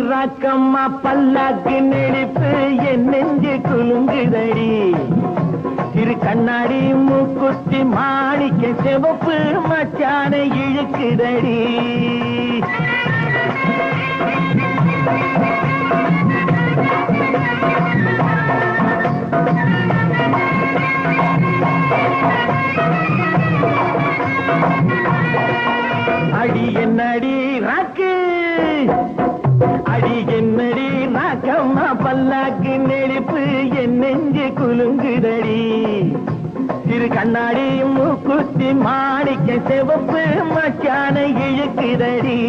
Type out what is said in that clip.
ராக்கம்மா பல்லாக்கு நெளிப்பு என் நெஞ்சு குலுங்குதடி திரு கண்ணாடி மூக்குத்தி மாணிக்க சிவப்பு மச்சான இழுக்குதடி அடி என்னடி ராக்கு அடி என்னடி ராக்கம்மா பல்லாக்கு நெளிப்பு என் நெஞ்சு குலுங்குதடி திரு கண்ணாடி மூக்குத்தி மாணிக்க சிவப்பு மச்சான இழுக்குதடி